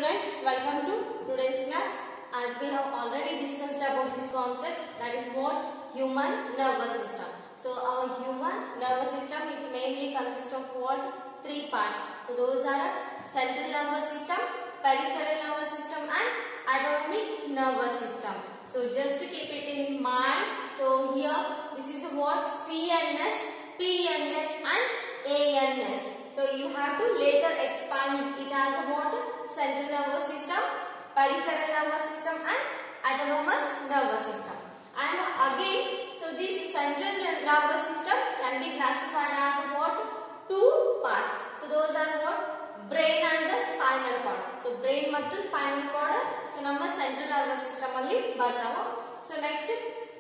students, welcome to today's class. As we have already discussed about this concept, that is what human nervous system. So our human nervous system, it mainly consists of what? Three parts. So those are central nervous system, peripheral nervous system and autonomic nervous system. So just to keep it in mind, so here this is what CNS, PNS and ANS. So you have to later expand it as what? Central nervous system, peripheral nervous system and autonomous nervous system. And again, so this central nervous system can be classified as what? Two parts. So those are what? Brain and the spinal cord. So brain ಮತ್ತು spinal cord. So ನಮ್ಮ central nervous system ಅಲ್ಲಿ ಬರ್ತಾವ. So next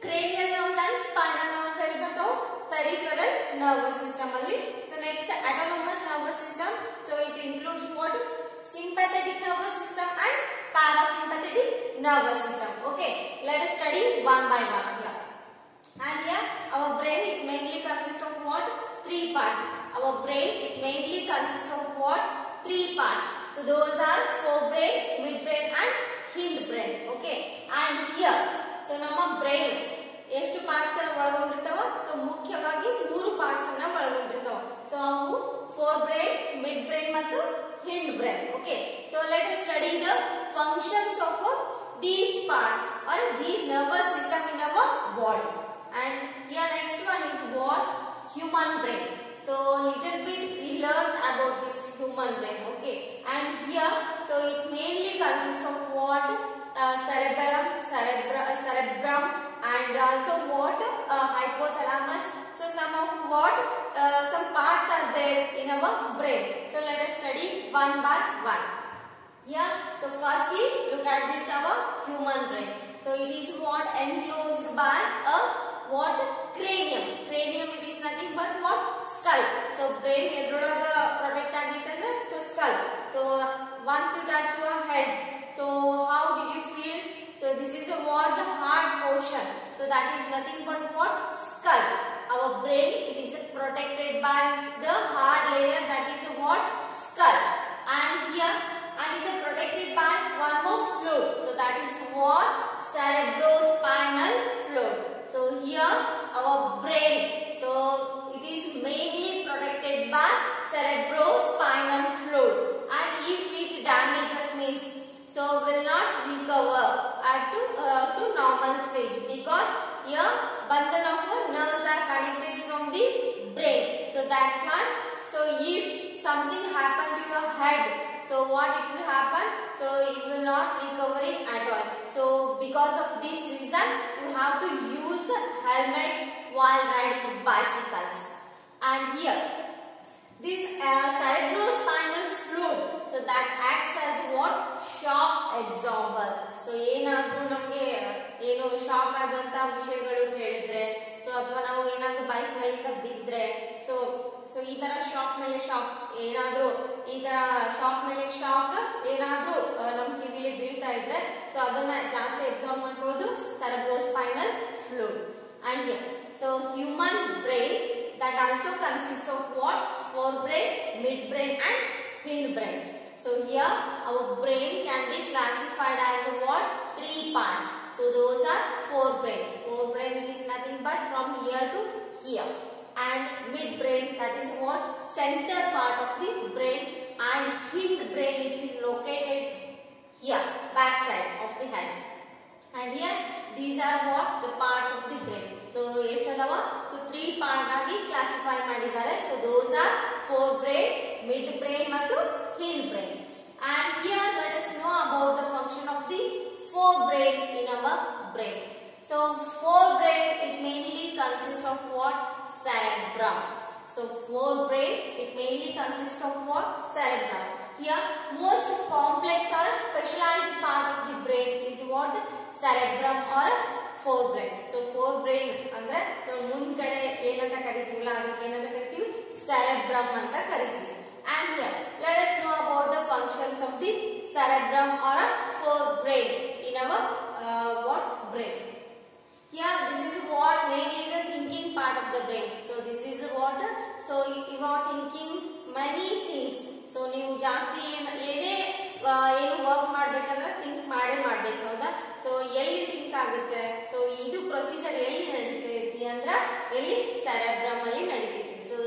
cranial nerves and spinal nerves ಅಲ್ಲಿ ಬರ್ತಾವ. Peripheral nervous system ಅಲ್ಲಿ. So next autonomous nervous system. So it includes what? Sympathetic nervous system and parasympathetic nervous system. Okay, let us study one by one here. And here our brain, it mainly consists of what? Three parts. Our brain, it mainly consists of what? Three parts. So those are forebrain, midbrain and hindbrain. Okay, and here, so ನಮ್ಮ brain ಎಷ್ಟು parts ಒಳಗೊಂಡಿರ್ತಾವ? So ಮುಖ್ಯವಾಗಿ ಮೂರು parts ಅನ್ನ ಒಳಗೊಂಡಿರ್ತಾವ. So ಅವು forebrain, midbrain ಮತ್ತು hindbrain. Okay, so let us study the functions of these parts or these nervous system in our body. And here next one is what? Human brain. So little bit we learned about this human brain. Okay, and here so it mainly consists of what? Cerebellum, cerebrum and also what? Hypothalamus. So some of what? Some parts are there in our brain. So let us study one by one. Yeah. So firstly, look at this our human brain. So it is what? Enclosed by a what? Cranium. Cranium, it is nothing but what? Skull. So brain edrolaga protect agitandre so skull. So once you touch your head, so how did you feel? So this is the what? The hard portion. So that is nothing but what? Skull. Our brain, it is protected by the hard layer, that is what? Skull. And here, and is protected by one more fluid. So that is what? Cerebrospinal fluid. So here our brain, so it is mainly protected by cerebrospinal fluid. And if it damages means, so will not recover to normal stage, because here bundle of nerves are connected from the brain. So that's why. So if something happen to your head, so what it will happen? So it will not recover it at all. So because of this reason, you have to use helmets while riding bicycles. And here this cerebrospinal fluid, so that acts as what? Shock absorber. So ಏನಾದರೂ ನಮಗೆ ಏನು shock ಆದಂತ ವಿಷಯಗಳು ಕೇಳಿದ್ರೆ, so ಅಥವಾ ನಾವು ಏನಾದರೂ bike ಮೇಲಿಂದ ಬಿದ್ರೆ, ಸೊ ಈ ತರ ಶಾಕ್ ಮೇಲೆ ಶಾಕ್, ಏನಾದರೂ ಈ ತರ ಶಾಕ್ ಮೇಲೆ ಶಾಕ್ ಏನಾದರೂ ನಮ್ಮ ಕಿವಿಲಿ ಬೀಳ್ತಾ ಇದ್ರೆ, ಸೊ ಅದನ್ನ ಜಾಸ್ತಿ ಅಬ್ಸಾರ್ಬ್ ಮಾಡ್ಕೊಳ್ಳೋದು cerebrospinal fluid. And here, so human brain, that also consists of what? Forebrain, midbrain and hindbrain. So here our brain can be classified as what? Three parts. So those are forebrain. Forebrain is nothing but from here to here. And midbrain, that is what? Center part of the brain. And hindbrain, it is located here, back side of the head. And here these are what? The parts of the brain. So ಎಷ್ಟದವ? So three part ಆಗಿ classify ಮಾಡಿದ್ದಾರೆ. So those are forebrain, midbrain ಮತ್ತು hindbrain. And here let us know about the function of the forebrain in our brain. So forebrain, it mainly consists of what? Cerebrum. So forebrain, it mainly consists of what? Cerebrum. Here most complex or specialized part of the brain is what? Cerebrum or forebrain. So forebrain ಅಂದ್ರೆ so ಮುಂದ್ಗಡೆ ಏನಂತ ಕರಿತೀವಲ್ಲ ಅದಕ್ಕೆ ಏನಂತ ಕರಿತೀವಿ? Cerebrum ಅಂತ ಕರಿತೀವಿ. And here let us know about the functions of the cerebrum or forebrain in our what? Brain. Here this is what? Mainly the thinking part of the brain. So this is what? So you are thinking many things. So ನೀವು ಜಾಸ್ತಿ ಏನೇ ಏನು work ಮಾಡ್ಬೇಕಂದ್ರೆ think ಮಾಡೇ ಮಾಡ್ಬೇಕು ಹೌದಾ. So ಎಲ್ಲಿ think ಆಗುತ್ತೆ, ಸೊ ಇದು ಪ್ರೊಸೀಜರ್ ಎಲ್ಲಿ ನಡೀತೈತಿ ಅಂದ್ರ ಎಲ್ಲಿ ಸೆರೆಬ್ರಮ್ ಅಲ್ಲಿ ನಡೀತೈತಿ. So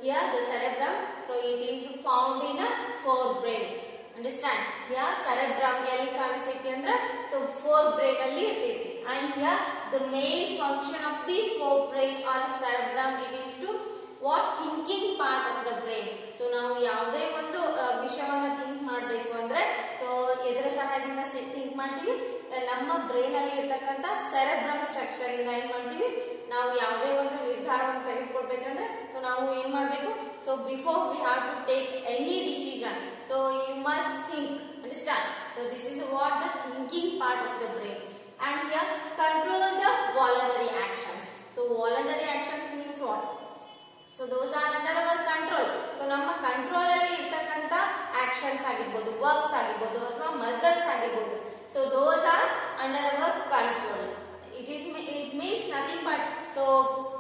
here the cerebrum, so it is found in forebrain. Understand? Here cerebrum ಎಲ್ಲಿ ಕಾಣಿಸ್ತೈತಿ ಅಂದ್ರ ಸೊ ಫೋರ್ ಬ್ರೈನ್ ಅಲ್ಲಿ ಇರ್ತೈತಿ. And here the main function of the forebrain or cerebrum, it is to what thinking part of the brain. So ನಾವು ಯಾವುದೇ ಒಂದು ವಿಷಯವನ್ನ think ಮಾಡಬೇಕು ಅಂದ್ರೆ ಸೊ ಇದರ ಸಹಾಯದಿಂದ ಥಿಂಕ್ ಮಾಡ್ತೀವಿ. ನಮ್ಮ ಬ್ರೈನ್ ಅಲ್ಲಿ ಇರ್ತಕ್ಕಂತ ಸೆರೆಬ್ರಮ್ ಸ್ಟ್ರಕ್ಚರ್ ಇಂದ ಏನ್ ಮಾಡ್ತೀವಿ, ನಾವು ಯಾವುದೇ ಒಂದು ನಿರ್ಧಾರವನ್ನು ತೆಗೆದುಕೊಳ್ಬೇಕಂದ್ರೆ ಸೊ ನಾವು ಏನ್ ಮಾಡ್ಬೇಕು, so before we have to take any decision, so you must think. Understand? So this is what the thinking part of the brain. And here control the voluntary actions. So voluntary actions means what? So those are under our control. So ನಮ್ಮ control ಅಲ್ಲಿ ಇರ್ತಕ್ಕಂತ actions ಆಗಿರ್ಬೋದು, works ಆಗಿರ್ಬೋದು ಅಥವಾ muscles ಆಗಿರ್ಬೋದು. So those are under our control. It means nothing but so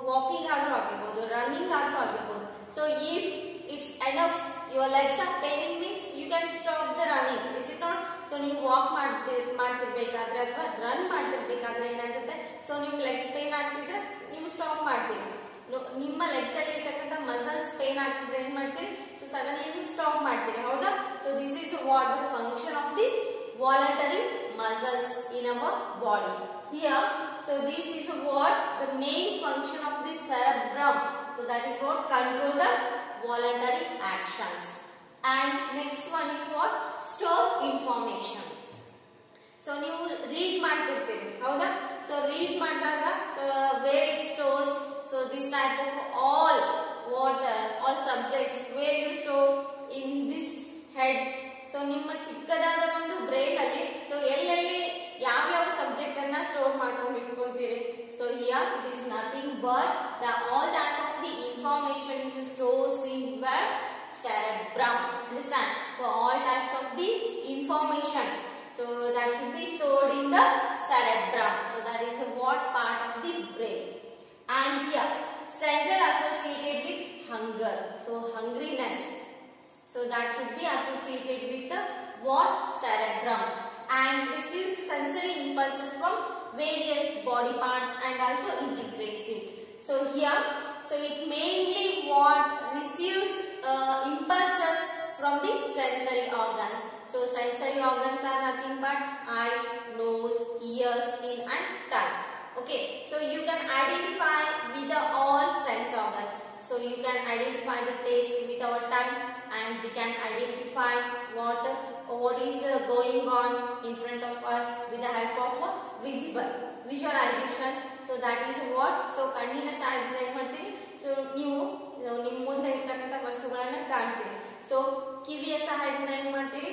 walking ಆದ್ರೂ ಆಗಿರ್ಬೋದು, running ಆದ್ರೂ ಆಗಿರ್ಬೋದು. So if it's enough, your legs are paining means you can stop the running. Is it not? So ನೀವು walk ಮಾಡ್ತಿರ್ಬೇಕಾದ್ರೆ ಅಥವಾ run ಮಾಡ್ತಿರ್ಬೇಕಾದ್ರೆ ಏನಾಗುತ್ತೆ, so ನಿಮ್ legs pain ಆಗ್ತಿದ್ರೆ ನೀವು ಸ್ಟಾಪ್ ಮಾಡ್ತೀರಿ. ನಿಮ್ಮ ಲೆಗ್ಸ್ ಅಲ್ಲಿ ಇರ್ತಕ್ಕಂಥ ಮಸಲ್ಸ್ ಪೇನ್ ಆಗ್ತಿದ್ರೆ ಏನ್ ಮಾಡ್ತೀರಿ, ಸೊ ಸಡನ್ಲಿ ನೀವು ಸ್ಟಾಪ್ ಮಾಡ್ತೀರಿ ಹೌದಾ. So this is what the function of the voluntary muscles in our body here. So this is what the main function of the cerebrum. So that is what control the voluntary actions. And next one is what? Store information. So ನೀವು read ಮಾಡ್ತಿರ್ತೀರಿ ಹೌದಾ. So read ಮಾಡಿದಾಗ where it stores, so this type of all subjects where you store in this head. So ನಿಮ್ಮ ಚಿಕ್ಕದಾದ ಒಂದು brain ಅಲ್ಲಿ so ಎಲ್ಲೆಲ್ಲಿ ಯಾವ subject ಅನ್ನ ಸ್ಟೋರ್ ಮಾಡ್ಕೊಂಡು ಇಟ್ಕೊಂತೀರಿ. So here it is nothing but the all type of the information is stored in where? Cerebrum. Understand? So all types of the information, so that should be stored in the cerebrum. So that is what part of the brain. And here center associated with hunger, so hungriness, so that should be associated with the what? Cerebrum. And receives sensory impulses from various body parts and also integrates it. So here, so it mainly what receives impulses from the sensory organs. So sensory organs are nothing but eyes, nose, ears, skin and tongue. Okay, so you can identify with the all sense organs. So you can identify the taste with our tongue, and we can identify what is going on in front of us with the help of visualization. So that is what, so ಕಣ್ಣಿನ ಸಹಾಯದಿಂದ ಏನ್ ಮಾಡ್ತೀವಿ, so ನೀವು ನಿಮ್ಮ ಮುಂದೆ ಇರ್ತಕ್ಕಂಥ ವಸ್ತುಗಳನ್ನ ಕಾಣ್ತೀರಿ. So ಕಿವಿಯ ಸಹಾಯದಿಂದ ಏನ್ ಮಾಡ್ತೀರಿ,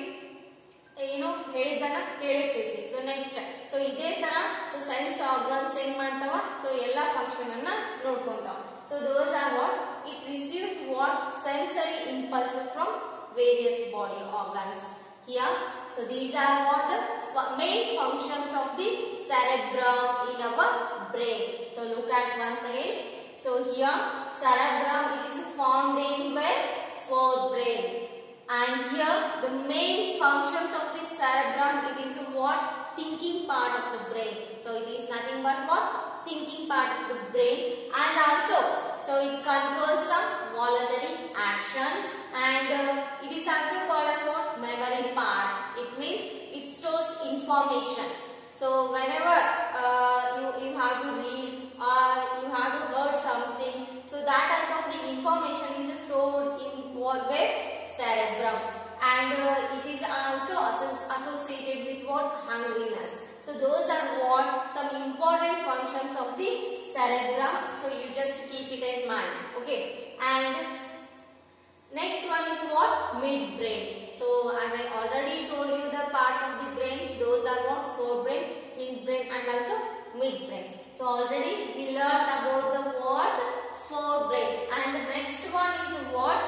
ಏನು ಹೇಳಿದ್ದನ್ನ ಕೇಳಿಸ್ತೈತಿ. ಸೊ ನೆಕ್ಸ್ಟ್ ಸೊ ಇದೇ ತರ ಸೊ ಸೆನ್ಸ್ ಆರ್ಗನ್ಸ್ ಏನ್ ಮಾಡ್ತಾವ, ಸೊ ಎಲ್ಲಾ ಫಂಕ್ಷನ್ ಅನ್ನ ನೋಡ್ಕೊಂತಾವ. So those are what it receives what sensory impulses from various body organs here. So these are what the main functions of the cerebrum in our brain. So look at once again. So here cerebrum, it is found in where? Forebrain. And here the main functions of the cerebrum, it is what? Thinking part of the brain. So it is nothing but what? Thinking part of the brain. And also so it controls some voluntary actions, and it is also called as what? Memory part. It means it stores information. So whenever you have to read or you have to heard something, so that type of the information is stored in what way? Cerebrum. And it is also associated with what? Hungriness. So those are what some important functions of the cerebrum. So you just keep it in mind. Okay. And next one is what? Midbrain. So as I already told you the parts of the brain, those are what? Forebrain, hindbrain and also midbrain. So already we learned about the what? Forebrain. And the next one is what?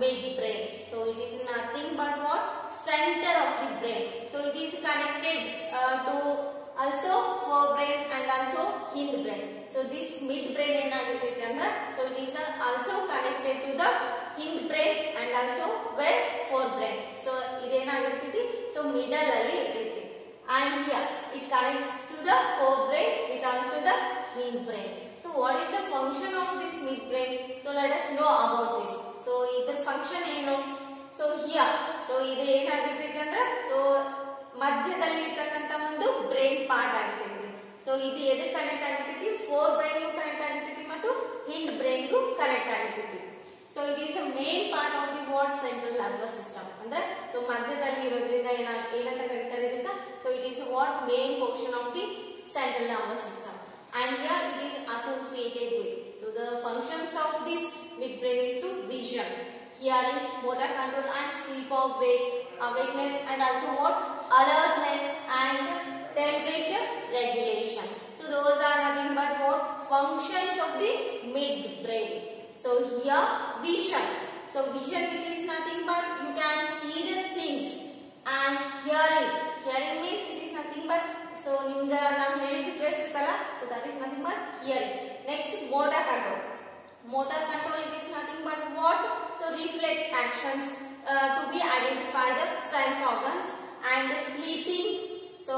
Midbrain. So it is nothing but what? Center of the brain. So it is connected to also forebrain and also hindbrain. So this midbrain ಏನಾಗಿರ್ತೈತೆ ಅಂದ್ರೆ so it is also connected to the hindbrain and also where? Forebrain. So ಇದೇನಾಗಿರ್ತೈತಿ, so middle ಅಲ್ಲಿ ಇರ್ತೈತಿ. And here it connects to the forebrain with also the hindbrain. So what is the function of this midbrain? So let us know about this. So ಇದರ function ಏನು? So here, so ಇದು ಏನಾಗಿರ್ತೈತಿ ಅಂದ್ರೆ so ಮಧ್ಯದಲ್ಲಿ ಇರ್ತಕ್ಕಂತ ಒಂದು brain part ಆಗಿರ್ತೈತಿ. So ಇದು ಎದಕ್ಕೆ ಕನೆಕ್ಟ್ ಆಗಿರ್ತೈತಿ? ಫೋರ್ ಬ್ರೈನ್ ಗೂ ಕನೆಕ್ಟ್ ಆಗಿರ್ತೈತಿ ಮತ್ತು ಹಿಂಡ್ ಬ್ರೈನ್ ಗೂ ಕನೆಕ್ಟ್ ಆಗಿರ್ತೈತಿ. So it is a main part of the what central nervous system. ಅಂದ್ರೆ ಸೊ ಮಧ್ಯದಲ್ಲಿ ಇರೋದ್ರಿಂದ ಏನಂತ ಕರೀತಾರೆ ಇದಕ್ಕ? So it is what main portion of the central nervous system. And here it is associated with. So the functions of this midbrain is to vision, hearing, motor control and sleep of awakeness, and also what? Alertness and temperature regulation. So those are nothing but what? Functions of the midbrain. So here vision. So vision, it is nothing but you can see the things. And hearing. Hearing means it is nothing but so nimga nam helidhu kelistala. So that is nothing but hearing. Next, motor control. Motor control, it is nothing but what? So reflex actions to be identify the sense organs. And sleeping, so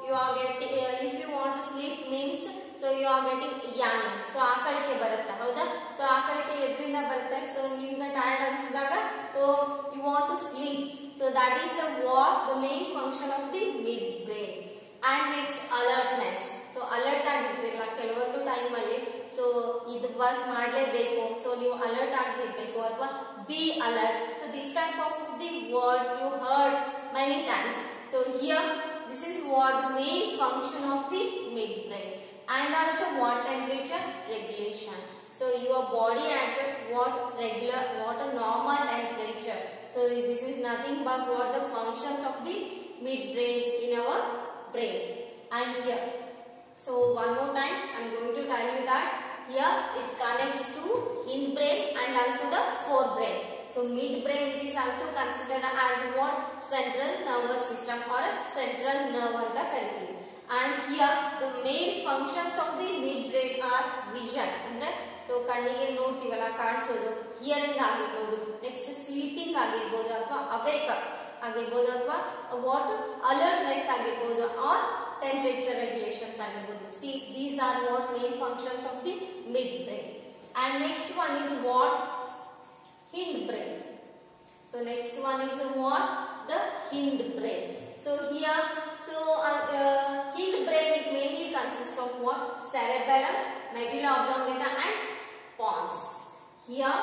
you are getting if you want to sleep means so you are getting yawning. So ಆಕಳಿಕೆ ಬರುತ್ತೆ ಹೌದಾ? So ಆಕಳಿಕೆ ಎದರಿಂದ ಬರುತ್ತೆ? So ನಿಮ್ಗೆ tired ಅನ್ಸಿದಾಗ so you want to sleep. So that is the what? The main function of the midbrain. And next, alertness. So alert ಆಗಿರ್ತೀರಲ್ಲ ಕೆಲವೊಂದು time ಅಲ್ಲಿ so ಇದು work ಮಾಡಲೇಬೇಕು, so ನೀವು alert ಆಗಿರ್ಬೇಕು ಅಥವಾ be alert. So this type of the words you heard many times. So here this is what the main function of the midbrain. And also what? Temperature regulation. So your body at what regular, what a normal temperature. So this is nothing but what the functions of the midbrain in our brain. And here, so one more time I am going to tell you that here it connects to hindbrain and also the forebrain. So midbrain, it is also considered as what? Central nervous system or a central nerve anta ಕರೀತೀವಿ. And here the main functions of the midbrain are vision. ಅಂದ್ರೆ so ಕಣ್ಣಿಗೆ ನೋಡ್ತೀವಲ್ಲ ಕಾಣಿಸೋದು, hearing ಆಗಿರ್ಬೋದು, next sleeping ಆಗಿರ್ಬೋದು ಅಥವಾ awake ಆಗಿರ್ಬೋದು ಅಥವಾ what alertness ಆಗಿರ್ಬೋದು R temperature regulations ಆಗಿರ್ಬೋದು. See, these are what main functions of the midbrain. And next one is what? Hindbrain. So next one is what? The hindbrain. So here, so hindbrain, it mainly consists of what? Cerebellum, medulla oblongata and pons. Here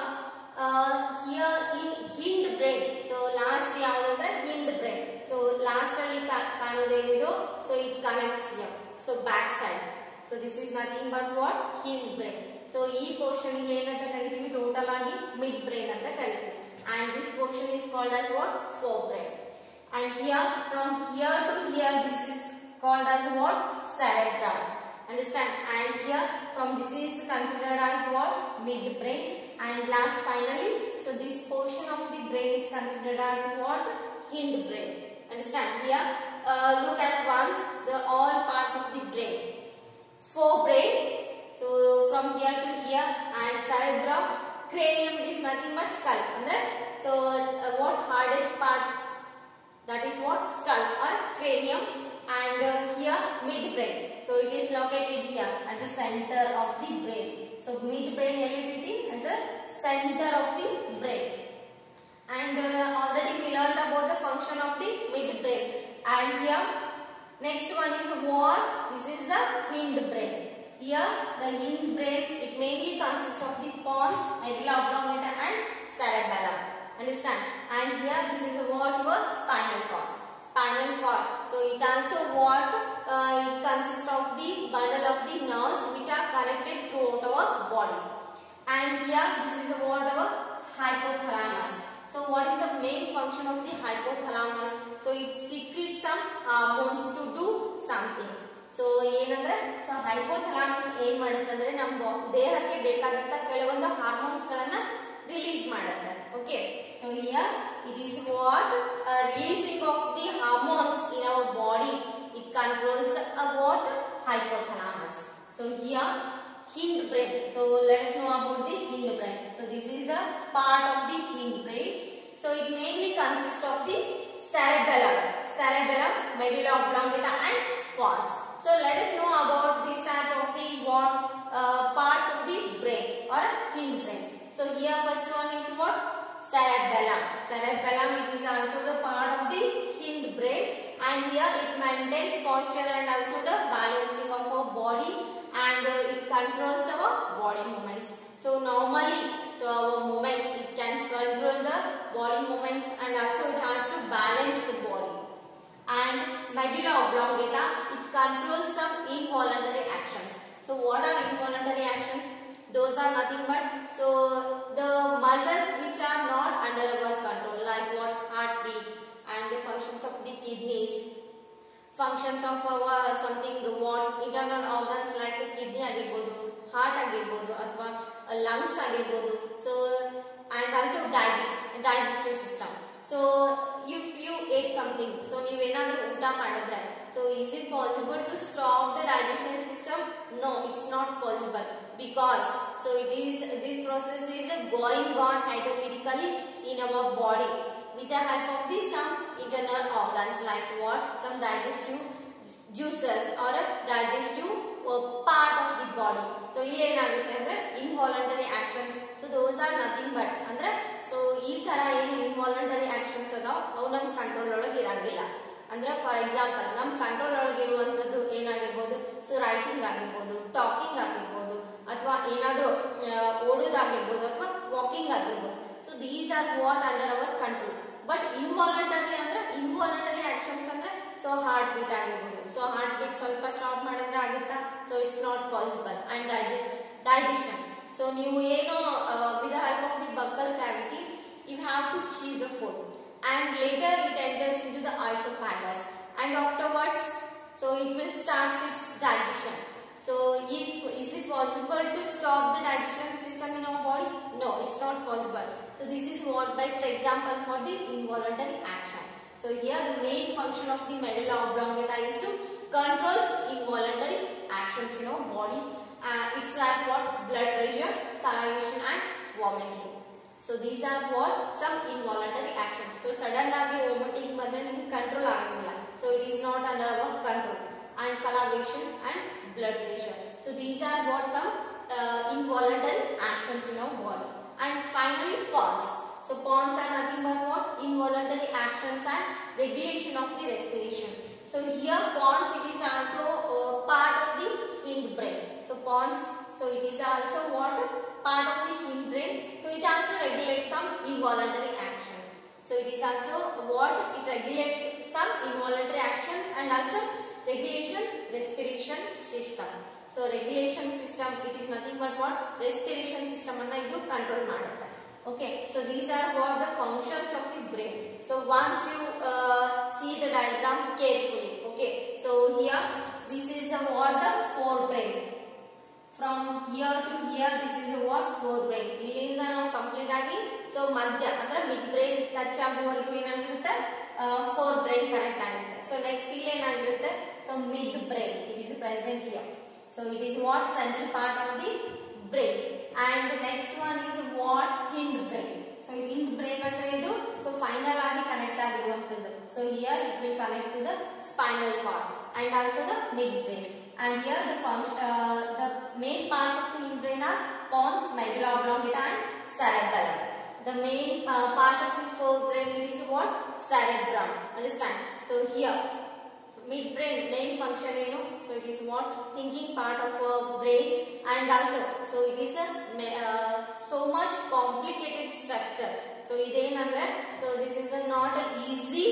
in hindbrain, so last yavanದ್ರೆ hindbrain. So last ಅಲ್ಲಿ ಕಾಣೋದೇನಿದು? So it connects here. So back side. So this is nothing but what? Hindbrain. So ಈ portion ಗೆ ಏನಂತ ಕರಿತೀವಿ? Total ಆಗಿ midbrain ಅಂತ ಕರಿತೀವಿ. And this portion is called as what? Forebrain. And here, from here to here, this is called as what? Cerebrum. Understand? And here, from this is considered as what? Midbrain. And last, finally, so this portion of the brain is considered as what? Hindbrain. Understand? Here, look at once the all parts of the brain. Forebrain. So from here to here, and cerebrum. Cranium is nothing but skull. So what hardest part? That is what? Skull or cranium. And here midbrain. So it is located here at the center of the brain. So midbrain at the center of the brain. And already we learned about the function of the midbrain. And here next one is what? This is the hindbrain. Here the hindbrain, it mainly consists of the pons, medulla oblongata and cerebellum. Understand? And here this is what? Your spinal cord. Spinal cord. So it also what? It consists of the bundle of the nerves which are connected throughout our body. And here this is what? Our hypothalamus. So what is the main function of the hypothalamus? So it secretes some hormones to do something. So ಏನಂದ್ರೆ so hypothalamus ಏನ್ ಮಾಡುತ್ತೆ ಅಂದ್ರೆ ನಮ್ಮ ದೇಹಕ್ಕೆ ಬೇಕಾದಂತ ಕೆಲವೊಂದು hormones ಗಳನ್ನ release ಮಾಡುತ್ತೆ. Okay, so here it is what? Releasing of the hormones in our body. It controls what? Hypothalamus. So here hindbrain. So let us know about the hindbrain. So this is a part of the hindbrain. So it mainly consists of the cerebellum. medulla oblongata and pons. So let us know about this type of the what parts of the brain or hindbrain. So here first one is what? Cerebellum. Cerebellum, it is also the part of the hindbrain, and here it maintains posture and also the balancing of our body, and it controls our body movements. So normally, so our movements, it can control the body movements and also it has to balance the body. And medulla oblongata, it controls some involuntary actions. So what are involuntary actions? Those are nothing but the muscles which are not under our control, like what? Heartbeat and the functions of the kidneys, functions of our something what internal organs like kidney agirbodu, heart agirbodu, athwa lungs agirbodu. So and also digestive system. So if you ate something, so ನೀವು ಏನಾದರೂ ಊಟ ಮಾಡಿದ್ರೆ, so is it possible to stop the digestion system? No, it's not possible, because so it is, this process is going on automatically in our body with the help of the some internal organs like what? Some digestive juices or a digestive part of the body. So here ಏನಾಗುತ್ತೆ ಅಂದ್ರೆ involuntary actions. So those are nothing but ಅಂದ್ರೆ so ಈ ತರ ಏನು involuntary actions ಅದಾವ ಅವು ನಮ್ಮ control ಒಳಗೆ ಇರಂಗಿಲ್ಲ. ಅಂದ್ರೆ ಫಾರ್ ಎಕ್ಸಾಂಪಲ್ ನಮ್ಮ ಕಂಟ್ರೋಲ್ ಒಳಗೆ ಇರುವಂತದ್ದು ಏನಾಗಿರ್ಬೋದು? ಸೊ ರೈಟಿಂಗ್ ಆಗಿರ್ಬೋದು, ಟಾಕಿಂಗ್ ಆಗಿರ್ಬೋದು, ಅಥವಾ ಏನಾದರೂ ಓಡೋದಾಗಿರ್ಬೋದು, ಅಥವಾ ವಾಕಿಂಗ್ ಆಗಿರ್ಬೋದು. So these are what under hour control. But involuntary ಅಂದ್ರೆ ಇನ್ವಾಲಂಟರಿ ಆಕ್ಷನ್ಸ್ ಅಂದ್ರೆ ಸೊ ಹಾರ್ಟ್ ಬೀಟ್ ಆಗಿರ್ಬೋದು. ಸೊ ಹಾರ್ಟ್ ಬೀಟ್ ಸ್ವಲ್ಪ ಸ್ಟಾಪ್ ಮಾಡಿದ್ರೆ ಆಗುತ್ತಾ? So it's not possible. And digestion. So ನೀವು ಏನು with the help of the buccal cavity you have to chew the food, and later it enters into the esophagus, and afterwards so it will start its digestion. So is it possible to stop the digestion system in our body? No, it's not possible. So this is what best example for the involuntary action. So here the main function of the medulla oblongata is to control involuntary actions in our body. It's like what? Blood pressure, salivation and vomiting. So these are what? Some involuntary actions. So sudden agi vomiting ಬಂದ್ರೆ ನಿಮಗೆ control ಆಗಂಗಿಲ್ಲ. So it is not under our control. And salivation and blood pressure. So these are what? Some involuntary actions in our body. And finally pons. So pons are nothing but what? Involuntary actions and regulation of the respiration. So here pons, it is also part of the hindbrain. So pons, so it is also what? Part of the hindbrain. So it also regulates some involuntary action. So it is also what? It regulates some involuntary actions and also regulation respiration system. So regulation system, it is nothing but what? Respiration system anna idu control ಮಾಡುತ್ತೆ. Okay, so these are what the functions of the brain. So once you see the diagram carefully, okay, so here this is the what? The forebrain. From here to here, this is a what? Forebrain. ಇಲ್ಲಿಂದ ನಾವು complete ಆಗಿ so ಮಧ್ಯ ಅಂದ್ರೆ mid brain touch ಆಗುವವರೆಗೂ ಏನಾಗಿರುತ್ತೆ? forebrain connect ಆಗುತ್ತೆ. So next ಇಲ್ಲಿ ಏನಾಗಿರುತ್ತೆ? So mid brain, it is present here. So it is what? Central part of the brain. And next one is what? Hind brain. So hind brain ಅಂದ್ರೆ ಇದು so final ಆಗಿ connect ಆಗಿರುವಂತದ್ದು. So here it will connect to the spinal cord and also the midbrain. And here the main parts of the midbrain are pons, medulla oblongata and cerebellum. The main part of the forebrain is what? Cerebrum. Understand? So here midbrain main function ಏನು? So it is what? Thinking part of our brain, and also so it is a so much complicated structure. So idenandre so this is not a easy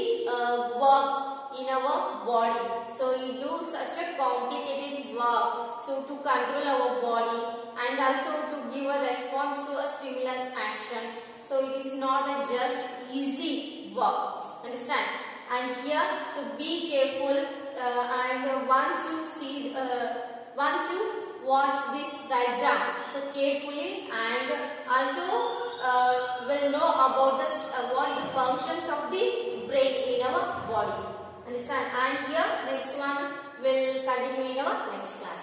work in our body. So we do such a complicated work so to control our body and also to give a response to a stimulus action. So it is not a just easy work. Understand? And here so be careful and once you watch this diagram so carefully, and also will know about the what the functions of the brain in our body. Understand? And here next one will continue in our next class.